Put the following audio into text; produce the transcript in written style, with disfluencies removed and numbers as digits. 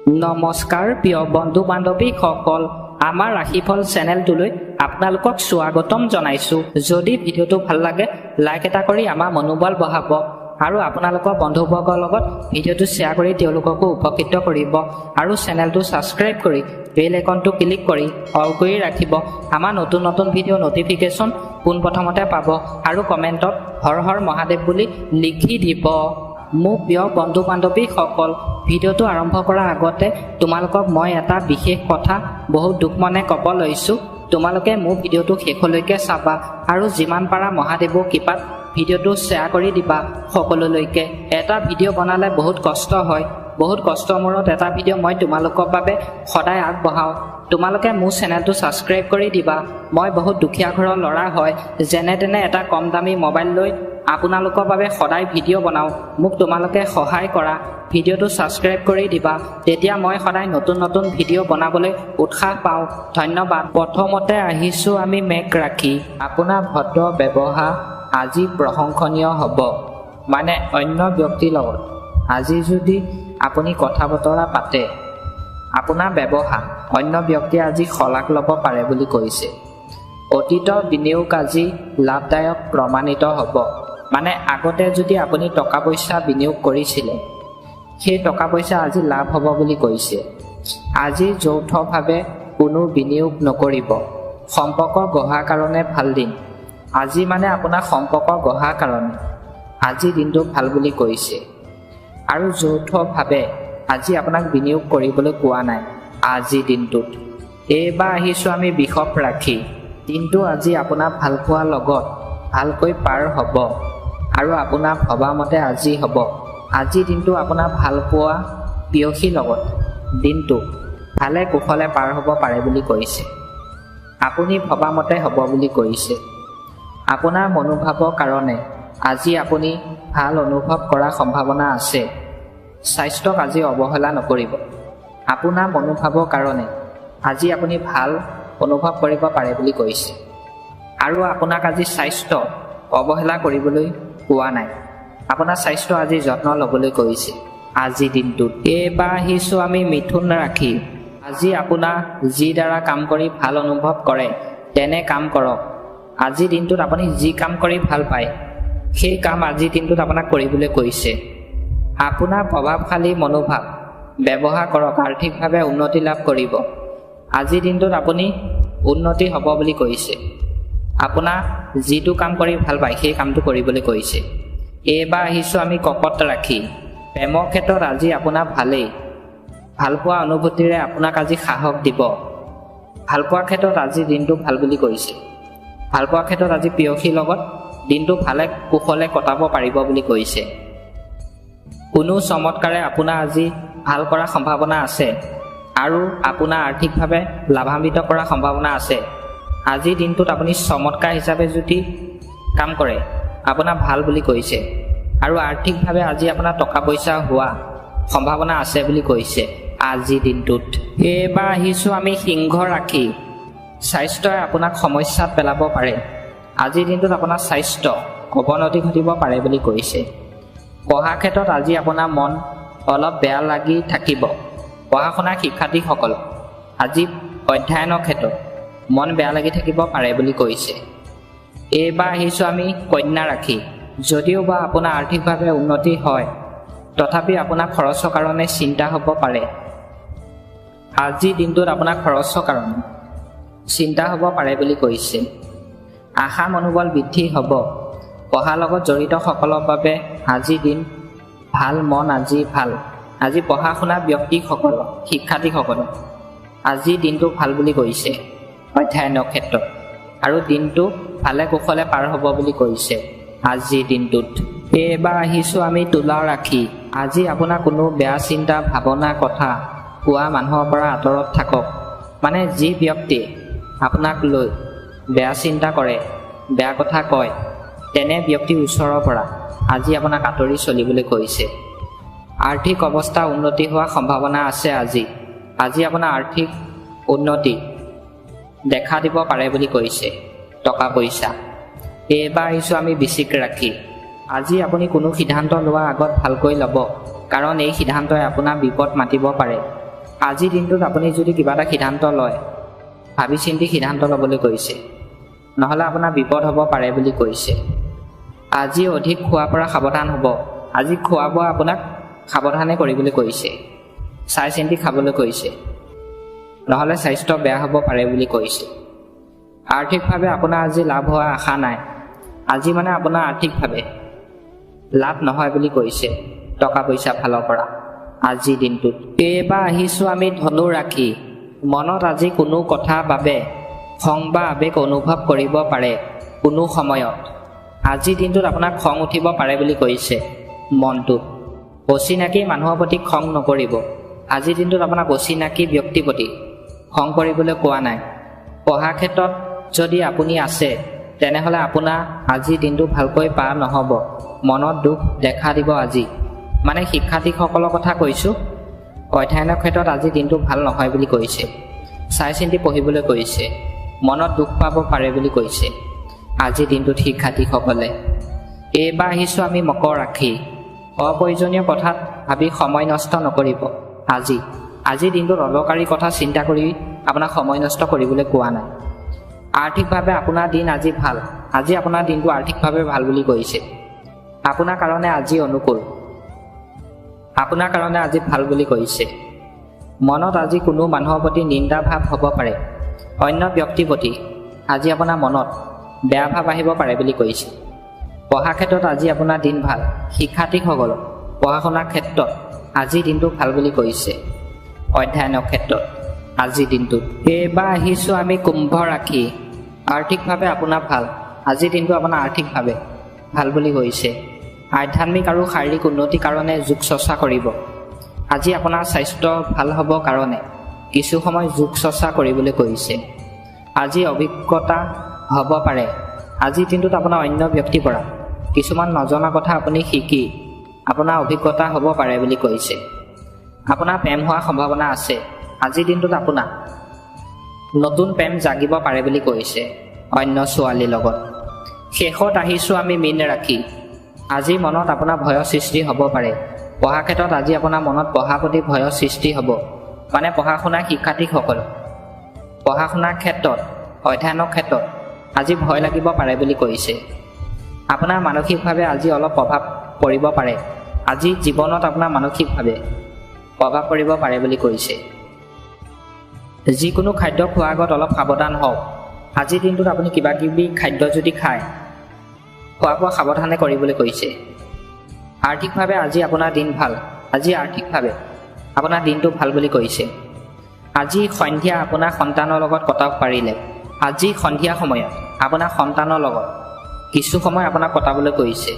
নমস্কাৰ প্ৰিয় বন্ধু বান্ধৱীসকল, আমাৰ ৰাশিফল চেনেলটোলৈ আপোনালোকক স্বাগতম জনাইছোঁ। যদি ভিডিঅ'টো ভাল লাগে লাইক এটা কৰি আমাৰ মনোবল বঢ়াব আৰু আপোনালোকৰ বন্ধুবৰ্গৰ লগত ভিডিঅ'টো শ্বেয়াৰ কৰি তেওঁলোককো উপকৃত কৰিব আৰু চেনেলটো ছাবস্ক্ৰাইব কৰি বেল আইকনটো ক্লিক কৰি অল কৰি ৰাখিব। আমাৰ নতুন নতুন ভিডিঅ' নটিফিকেশ্যন পোনপ্ৰথমতে পাব আৰু কমেণ্টত হৰ হৰ মহাদেৱ বুলি লিখি দিব। মোৰ প্ৰিয় বন্ধু বান্ধৱীসকল, ভিডিঅ'টো আৰম্ভ কৰাৰ আগতে তোমালোকক মই এটা বিশেষ কথা বহুত দুখ মনে ক'ব লৈছোঁ। তোমালোকে মোৰ ভিডিঅ'টো শেষলৈকে চাবা আৰু যিমান পাৰা মহাদেৱৰ কৃপাত ভিডিঅ'টো শ্বেয়াৰ কৰি দিবা সকলোলৈকে। এটা ভিডিঅ' বনালে বহুত কষ্ট হয়, বহুত কষ্টৰ মূৰত এটা ভিডিঅ' মই তোমালোকৰ বাবে সদায় আগবঢ়াওঁ। তোমালোকে মোৰ চেনেলটো ছাবস্ক্ৰাইব কৰি দিবা। মই বহুত দুখীয়া ঘৰৰ ল'ৰা হয়, যেনে তেনে এটা কম দামী মোবাইল লৈ আপোনালোকৰ বাবে সদায় ভিডিঅ' বনাওঁ। মোক তোমালোকে সহায় কৰা, ভিডিঅ'টো ছাবস্ক্ৰাইব কৰি দিবা, তেতিয়া মই সদায় নতুন নতুন ভিডিঅ' বনাবলৈ উৎসাহ পাওঁ। ধন্যবাদ। প্ৰথমতে আহিছোঁ আমি মেঘ ৰাশি। আপোনাৰ ভদ্ৰ ব্যৱহাৰ আজি প্ৰশংসনীয় হ'ব। মানে অন্য ব্যক্তিৰ লগত আজি যদি আপুনি কথা বতৰা পাতে, আপোনাৰ ব্যৱহাৰ অন্য ব্যক্তিয়ে আজি শলাগ ল'ব পাৰে বুলি কৈছে। অতীতৰ বিনিয়োগ আজি লাভদায়ক প্ৰমাণিত হ'ব। মানে আগতে যদি আপুনি টকা পইচা বিনিয়োগ কৰিছিলে, সেই টকা পইচা আজি লাভ হ'ব বুলি কৈছে। আজি যৌথভাৱে কোনো বিনিয়োগ নকৰিব। সম্পৰ্ক গঢ়াৰ কাৰণে ভাল দিন। আজি মানে আপোনাৰ সম্পৰ্ক গঢ়াৰ কাৰণে আজি দিনটো ভাল বুলি কৈছে। আৰু যৌথভাৱে আজি আপোনাক বিনিয়োগ কৰিবলৈ কোৱা নাই আজিৰ দিনটোত। এইবাৰ আহিছোঁ আমি বৃষভ ৰাশি। দিনটো আজি আপোনাৰ ভালপোৱাৰ লগত ভালকৈ পাৰ হ'ব আৰু আপোনাৰ ভবামতে আজি হ'ব। আজিৰ দিনটো আপোনাৰ ভালপোৱা প্ৰেয়সীৰ লগত দিনটো ভালে কুশলে পাৰ হ'ব পাৰে বুলি কৈছে। আপুনি ভবামতে হ'ব বুলি কৈছে। আপোনাৰ মনোভাৱৰ কাৰণে আজি আপুনি ভাল অনুভৱ কৰাৰ সম্ভাৱনা আছে। স্বাস্থ্যক আজি অৱহেলা নকৰিব। আপোনাৰ মনোভাৱৰ কাৰণে আজি আপুনি ভাল অনুভৱ কৰিব পাৰে বুলি কৈছে। আৰু আপোনাক আজি স্বাস্থ্য অৱহেলা কৰিবলৈ কোৱা নাই। আপোনাৰ স্বাস্থ্য আজি যত্ন ল'বলৈ কৈছে আজিৰ দিনটোত। এইবাৰ আহিছোঁ আমি মিথুন ৰাশি। আজি আপোনাৰ যি দ্বাৰা কাম কৰি ভাল অনুভৱ কৰে তেনে কাম কৰক। আজিৰ দিনটোত আপুনি যি কাম কৰি ভাল পায় সেই কাম আজিৰ দিনটোত আপোনাক কৰিবলৈ কৈছে। আপোনাৰ প্ৰভাৱশালী মনোভাৱ ব্যৱহাৰ কৰক, আৰ্থিকভাৱে উন্নতি লাভ কৰিব। আজিৰ দিনটোত আপুনি উন্নতি হ'ব বুলি কৈছে। আপোনাৰ যিটো কাম কৰি ভাল পায় সেই কামটো কৰিবলৈ কৈছে। এইবাৰ আহিছোঁ আমি কৰ্কট ৰাশি। প্ৰেমৰ ক্ষেত্ৰত আজি আপোনাৰ ভালেই। ভালপোৱা অনুভূতিৰে আপোনাক আজি সাহস দিব। ভালপোৱাৰ ক্ষেত্ৰত আজি দিনটো ভাল বুলি কৈছে। ভালপোৱাৰ ক্ষেত্ৰত আজি প্ৰেয়সীৰ লগত দিনটো ভালে কুশলে কটাব পাৰিব বুলি কৈছে। কোনো চমৎকাৰে আপোনাৰ আজি ভাল কৰাৰ সম্ভাৱনা আছে আৰু আপোনাৰ আৰ্থিকভাৱে লাভান্বিত কৰাৰ সম্ভাৱনা আছে। আজিৰ দিনটোত আপুনি চমৎকাৰ হিচাপে যদি কাম কৰে আপোনাৰ ভাল বুলি কৈছে। আৰু আৰ্থিকভাৱে আজি আপোনাৰ টকা পইচা হোৱা সম্ভাৱনা আছে বুলি কৈছে আজিৰ দিনটোত। এইবাৰ আহিছোঁ আমি সিংহ ৰাশি। স্বাস্থ্যই আপোনাক সমস্যাত পেলাব পাৰে। আজিৰ দিনটোত আপোনাৰ স্বাস্থ্য অৱনতি ঘটিব পাৰে বুলি কৈছে। পঢ়াৰ ক্ষেত্ৰত আজি আপোনাৰ মন অলপ বেয়া লাগি থাকিব। পঢ়া শুনাৰ শিক্ষাৰ্থীসকল আজি অধ্যয়নৰ ক্ষেত্ৰত মন বেয়া লাগি থাকিব পাৰে বুলি কৈছে। এইবাৰ আহিছোঁ আমি কন্যা ৰাশি। যদিও বা আপোনাৰ আৰ্থিকভাৱে উন্নতি হয়, তথাপি আপোনাৰ খৰচৰ কাৰণে চিন্তা হ'ব পাৰে। আজিৰ দিনটোত আপোনাৰ খৰচৰ কাৰণে চিন্তা হ'ব পাৰে বুলি কৈছে। আশা মনোবল বৃদ্ধি হ'ব। পঢ়াৰ লগত জড়িত সকলৰ বাবে আজিৰ দিন ভাল। মন আজি ভাল। আজি পঢ়া শুনা ব্যক্তিসকল শিক্ষাৰ্থীসকল আজিৰ দিনটো ভাল বুলি কৈছে অধ্যয়নৰ ক্ষেত্ৰত। আৰু দিনটো ভালে কুশলে পাৰ হ'ব বুলি কৈছে আজিৰ দিনটোত। এইবাৰ আহিছোঁ আমি তুলা ৰাশি। আজি আপোনাৰ কোনো বেয়া চিন্তা ভাৱনা কথা কোৱা মানুহৰ পৰা আঁতৰত থাকক। মানে যি ব্যক্তিয়ে আপোনাক লৈ বেয়া চিন্তা কৰে, বেয়া কথা কয়, তেনে ব্যক্তিৰ ওচৰৰ পৰা আজি আপোনাক আঁতৰি চলিবলৈ কৈছে। আৰ্থিক অৱস্থা উন্নতি হোৱাৰ সম্ভাৱনা আছে আজি। আজি আপোনাৰ আৰ্থিক উন্নতি দেখা দিব পাৰে বুলি কৈছে টকা পইচা। এইবাৰ আহিছোঁ আমি বৃশ্চিক ৰাশি। আজি আপুনি কোনো সিদ্ধান্ত লোৱাৰ আগত ভালকৈ ল'ব, কাৰণ এই সিদ্ধান্তই আপোনাৰ বিপদ মাতিব পাৰে। আজিৰ দিনটোত আপুনি যদি কিবা এটা সিদ্ধান্ত লয় ভাবি চিন্তি সিদ্ধান্ত ল'বলৈ কৈছে, নহ'লে আপোনাৰ বিপদ হ'ব পাৰে বুলি কৈছে। আজি অধিক খোৱাৰ পৰা সাৱধান হ'ব। আজি খোৱা বোৱা আপোনাক সাৱধানে কৰিবলৈ কৈছে, চাই চিন্তি খাবলৈ কৈছে, নহ'লে স্বাস্থ্য বেয়া হ'ব পাৰে বুলি কৈছে। আৰ্থিকভাৱে আপোনাৰ আজি লাভ হোৱাৰ আশা নাই। আজি মানে আপোনাৰ আৰ্থিকভাৱে লাভ নহয় বুলি কৈছে টকা পইচা ফালৰ পৰা আজিৰ দিনটোত। এইবাৰ আহিছোঁ আমি ধনু ৰাশি। মনত আজি কোনো কথাৰ বাবে খং বা আৱেগ অনুভৱ কৰিব পাৰে কোনো সময়ত। আজিৰ দিনটোত আপোনাক খং উঠিব পাৰে বুলি কৈছে মনটোত। অচিনাকি মানুহৰ প্ৰতি খং নকৰিব। আজিৰ দিনটোত আপোনাক অচিনাকি ব্যক্তিৰ প্ৰতি খং কৰিবলৈ কোৱা নাই। পঢ়াৰ ক্ষেত্ৰত যদি আপুনি আছে তেনেহ'লে আপোনাৰ আজিৰ দিনটো ভালকৈ পাৰ নহ'ব। মনত দুখ দেখা দিব আজি। মানে শিক্ষাৰ্থীসকলৰ কথা কৈছোঁ। অধ্যয়নৰ ক্ষেত্ৰত আজিৰ দিনটো ভাল নহয় বুলি কৈছে, চাই চিন্তি পঢ়িবলৈ কৈছে, মনত দুখ পাব পাৰে বুলি কৈছে আজিৰ দিনটোত শিক্ষাৰ্থীসকলে। এইবাৰ আহিছোঁ আমি মকৰ ৰাশি। অপ্ৰয়োজনীয় কথাত ভাবি সময় নষ্ট নকৰিব। আজিৰ দিনটোত অদৰকাৰী কথা চিন্তা কৰি আপোনাক সময় নষ্ট কৰিবলৈ কোৱা নাই। আৰ্থিকভাৱে আপোনাৰ দিন আজি ভাল। আজি আপোনাৰ দিনটো আৰ্থিকভাৱে ভাল বুলি কৈছে। আপোনাৰ কাৰণে আজি অনুকূল, আপোনাৰ কাৰণে আজি ভাল বুলি কৈছে। মনত আজি কোনো মানুহৰ প্ৰতি নিন্দা ভাৱ হ'ব পাৰে। অন্য ব্যক্তিৰ প্ৰতি আজি আপোনাৰ মনত বেয়া ভাৱ আহিব পাৰে বুলি কৈছে। পঢ়াৰ ক্ষেত্ৰত আজি আপোনাৰ দিন ভাল। শিক্ষাৰ্থীসকলক পঢ়া শুনাৰ ক্ষেত্ৰত আজিৰ দিনটো ভাল বুলি কৈছে। অধ্যয়নৰ ক্ষেত্ৰত আজিৰ দিনটোত। এইবাৰ আহিছোঁ আমি কুম্ভ ৰাশি। আৰ্থিকভাৱে আপোনাৰ ভাল। আজিৰ দিনটো আপোনাৰ আৰ্থিকভাৱে ভাল বুলি কৈছে। আধ্যাত্মিক আৰু শাৰীৰিক উন্নতিৰ কাৰণে যোগ চৰ্চা কৰিব। আজি আপোনাৰ স্বাস্থ্য ভাল হ'ব কাৰণে কিছু সময় যোগ চৰ্চা কৰিবলৈ কৈছে। আজি অভিজ্ঞতা হ'ব পাৰে। আজিৰ দিনটোত আপোনাৰ অন্য ব্যক্তিৰ পৰা কিছুমান নজনা কথা আপুনি শিকি আপোনাৰ অভিজ্ঞতা হ'ব পাৰে বুলি কৈছে। আপোনাৰ প্ৰেম হোৱাৰ সম্ভাৱনা আছে। আজিৰ দিনটোত আপোনাৰ নতুন প্ৰেম জাগিব পাৰে বুলি কৈছে অন্য ছোৱালীৰ লগত। শেষত আহিছোঁ আমি মীন ৰাশি। আজি মনত আপোনাৰ ভয়ৰ সৃষ্টি হ'ব পাৰে। পঢ়াৰ ক্ষেত্ৰত আজি আপোনাৰ মনত পঢ়াৰ প্ৰতি ভয়ৰ সৃষ্টি হ'ব। মানে পঢ়া শুনাৰ শিক্ষাৰ্থীসকল পঢ়া শুনাৰ ক্ষেত্ৰত অধ্যয়নৰ ক্ষেত্ৰত আজি ভয় লাগিব পাৰে বুলি কৈছে। আপোনাৰ মানসিকভাৱে আজি অলপ প্ৰভাৱ পৰিব পাৰে। আজি জীৱনত আপোনাৰ মানসিকভাৱে প্ৰভাৱ পৰিব পাৰে বুলি কৈছে। যিকোনো খাদ্য খোৱাৰ আগত অলপ সাৱধান হওক। আজিৰ দিনটোত আপুনি কিবা কিবি খাদ্য যদি খায় খোৱা বোৱা সাৱধানে কৰিবলৈ কৈছে। আৰ্থিকভাৱে আজি আপোনাৰ দিন ভাল। আজি আৰ্থিকভাৱে আপোনাৰ দিনটো ভাল বুলি কৈছে। আজি সন্ধিয়া আপোনাৰ সন্তানৰ লগত কটাব পাৰিলে। আজি সন্ধিয়া সময়ত আপোনাৰ সন্তানৰ লগত কিছু সময় আপোনাক কটাবলৈ কৈছে।